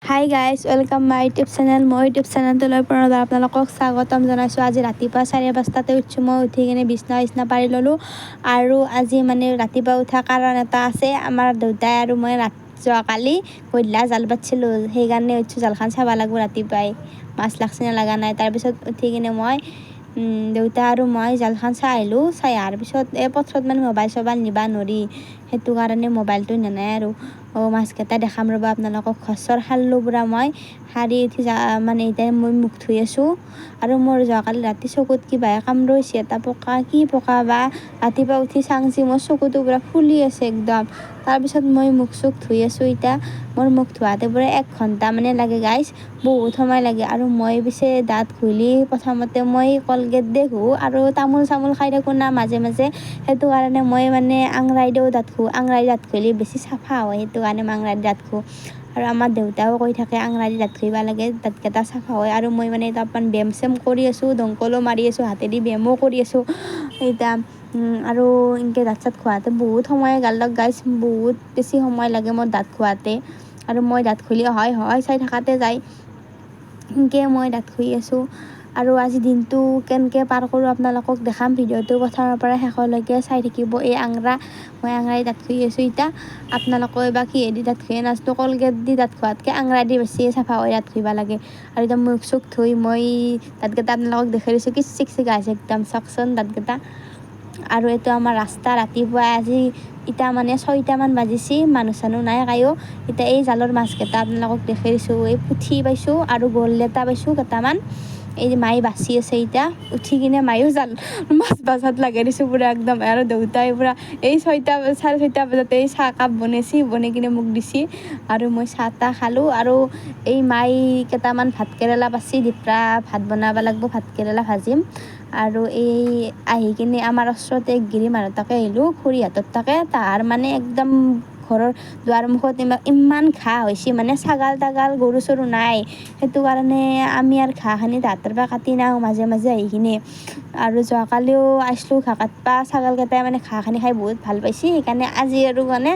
Hi guys, welcome my YouTube channel. মই YouTube চেনেলটোলৈ পুনৰ আপোনালোকক স্বাগতম জনাইছোঁ। আজি ৰাতিপুৱা 4:05 উঠিছোঁ। মই উঠি কিনে বিছনা পাৰি ল'লোঁ। আৰু আজি মানে ৰাতিপুৱা উঠা কাৰণ এটা আছে। আমাৰ দেউতাই আৰু মই যোৱাকালি গধূলা জাল পাতিছিলোঁ, সেইকাৰণে উঠিছোঁ। জালখন চাব লাগিব ৰাতিপুৱাই, মাছ লাগছি নে লগা নাই। তাৰপিছত উঠি কিনে মই দেউতা আৰু মই জালখন চাই আহিলোঁ। চাই অহাৰ পিছত পথাৰত মানে মোবাইল চবাইল নিবা নোৱাৰি, সেইটো কাৰণে মোবাইলটো নেনাই আৰু মাছকেইটা দেখাম ৰ'বা আপোনালোকক। ঘৰ সাৰিলোঁ পূৰা মই সাৰি উঠি মানে এতিয়া মই মুখ ধুই আছোঁ। আৰু মোৰ যোৱাকালি ৰাতি চকুত কিবাহে কামুৰিছে, এটা পকা, কি পকা বা। ৰাতিপুৱা উঠি চাংছি মোৰ চকুটো পূৰা ফুলি আছে একদম। তাৰপিছত মই মুখ চুখ ধুই আছোঁ। এতিয়া মোৰ মুখ ধোৱাতে পূৰা 1 ঘণ্টা মানে লাগে গাইজ, বহুত সময় লাগে। আৰু মই পিছে দাঁত ঘঁহিলি প্ৰথমতে মই কলগেট দি ঘঁহোঁ, আৰু তামোল চামোল খাই থাকোঁ না মাজে মাজে, সেইটো কাৰণে মই মানে আঙৰাই দিও দাঁত ঘঁহোঁ। আঙৰাই দাঁত ঘঁহিলে বেছি চাফা হয়, সেইটো কাৰণে মই আঙৰাই দাঁত ঘঁহোঁ। আৰু আমাৰ দেউতাও কৈ থাকে আঙৰাই দি দাঁত ঘঁহিব লাগে, দাঁতকেইটা চাফা হয়। আৰু মই মানে অলপমান ব্যায়াম চ্যায়াম কৰি আছোঁ, দংকলো মাৰি আছোঁ, হাতেদি ব্যায়ামো কৰি আছোঁ এতিয়া। আৰু এনেকৈ দাঁত চাত ঘঁহাতে বহুত সময় গাল গাইজ, বহুত বেছি সময় লাগে মোৰ দাঁত ঘঁহাতে। আৰু মই দাঁত ঘঁহিলে হয় চাই থকাতে যায়, সেনেকৈ মই দাঁত ঘঁহি আছোঁ। আৰু আজি দিনটো কেনেকৈ পাৰ কৰোঁ আপোনালোকক দেখাম। ভিডিঅ'টো প্ৰথমৰ পৰা শেষলৈকে চাই থাকিব। মই আঙৰাই দাঁত ঘঁহি আছোঁ এতিয়া। আপোনালোকে বা কিহেদি দাঁত ঘঁহে নাজানো, কলগেট দি দাঁত ঘঁহাতকৈ আঙৰাই দি বেছি চাফা হৈ দাঁত ঘঁহিব লাগে। আৰু এতিয়া মুখ চুখ ধুই মই দাঁতকেইটা আপোনালোকক দেখাই দিছোঁ, কি চিকচিকা হৈছে একদম, চাওকচোন দাঁতকেইটা। আৰু এইটো আমাৰ ৰাস্তা। ৰাতিপুৱা আজি এতিয়া মানে 6টামান বাজিছে, মানুহ চানুহ নাই কায়ো। এতিয়া এই জালৰ মাছকেইটা আপোনালোকক দেখাই দিছোঁ। এই পুঠি পাইছোঁ আৰু বৰলেটা পাইছোঁ কেইটামান। এই মায়ে বাচি আছে এতিয়া। উঠি কিনে মায়েও জাল মাছ বাচাত লগাই দিছোঁ পূৰা একদম। আৰু দেউতাই পূৰা এই 6:30 বজাতে এই চাহকাপ বনাই কিনে মোক দিছে। আৰু মই চাহ তাহ খালোঁ। আৰু এই মায়ে কেইটামান ভাত কেৰেলা বাচি দিপৰা ভাত বনাব লাগিব, ভাত কেৰেলা ভাজিম। আৰু এই আহি কিনে আমাৰ ওচৰতে গিৰি মানুহ তাকে আহিলোঁ, খুৰীহঁতৰ তাকে। তাহাৰ মানে একদম ঘৰৰ দুৱাৰ মুখত ইমান ঘাঁহ হৈছে, মানে ছাগাল তাগাল গৰু চৰু নাই, সেইটো কাৰণে আমি আৰু ঘাঁহখিনি তাহাঁতৰ পৰা কাটি নাওঁ মাজে মাজে আহি কিনে। আৰু যোৱাকালিও আহিছিলোঁ ঘাঁহ কাটিব, ছাগালকেইটাই মানে ঘাঁহখিনি খাই বহুত ভাল পাইছে, সেইকাৰণে আজি আৰু মানে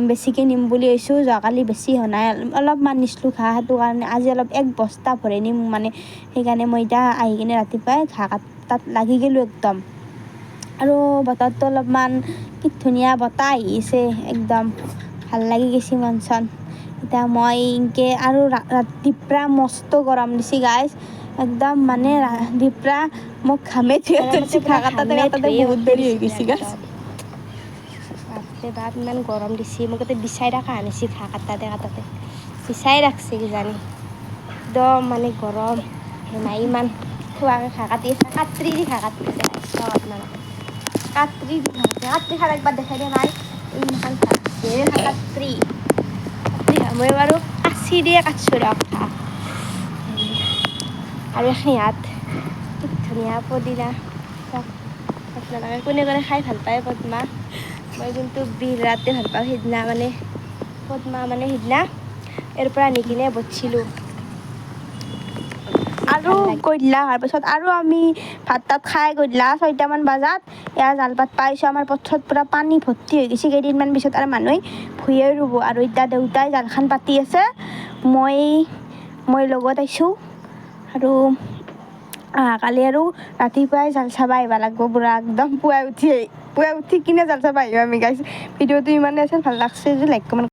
বেছিকৈ নিম বুলি ভাবিছোঁ। যোৱাকালি বেছি হোৱা নাই, অলপমান নিছিলোঁ ঘাঁহ, সেইটো কাৰণে আজি অলপ 1 বস্তা ভৰাই নিম মানে। সেইকাৰণে মই এতিয়া আহি কিনে ৰাতিপুৱাই ঘাঁহ তাত লাগি গ'লোঁ একদম। আৰু বতৰটো অলপমান কি ধুনীয়া বতাহ আহিছে একদম, ভাল লাগি গৈছে মন চন। এতিয়া মই এনেকৈ আৰু ৰাতিপুৱা মস্ত গৰম দিছে গাইজ, একদম মানে ৰাতিপুৱা মোক ঘামে ধুইছে। ঘাঁহ কাটোতে বহুত দেৰি হৈ গৈছে গাইজ। বাপৰে বাপ, ইমান গৰম দিছে, মোক তাতে বিচাই থকা আনিছে ঘাঁহ কাটোতে বিচাই ৰাখছে কিজানি, একদম মানে গৰম। মায়ে ইমান খোৱাকৈ ঘাঁহ কাটি আছে, কাটৰি দি ঘাঁহ কাটিছে আপোনালোকে। কাটৰি দি কাটৰি খাব একবাৰ দেখাই দিয়া মাই, এইমাখান কাটৰি মই বাৰু কাঁচি দিয়ে কাটছোঁ ৰখ ঘাঁহ। আৰু সিহঁত কি ধুনীয়া পদিনা, আপোনালোকে কোনে কোনে খাই ভাল পায় পদ্মা। মই কিন্তু বিৰাতে ভাল পাওঁ। সিদিনা মানে পদ্মা মানে সিদিনা ইয়াৰ পৰা নি কিনে বছিলোঁ। আৰু গধূলা হোৱাৰ পিছত আৰু আমি ভাত তাত খাই গধূলা 6টামান বজাত এয়া জাল পাত পাইছোঁ। আমাৰ পথাৰত পূৰা পানী ভৰ্তি হৈ গৈছে, কেইদিনমান পিছত আৰু মানুহে ভূঁয়ে ৰুব। আৰু এতিয়া দেউতাই জালখন পাতি আছে, মই লগত আহিছোঁ। আৰু কালি আৰু ৰাতিপুৱাই জাল চাব আহিব লাগিব পূৰা একদম, পুৱাই উঠি কিনে জাল চাব আহিম আমি গাইজ। ভিডিঅ'টো ইমানেই আছিল, ভাল লাগিছে যদি লাইক কমেণ্ট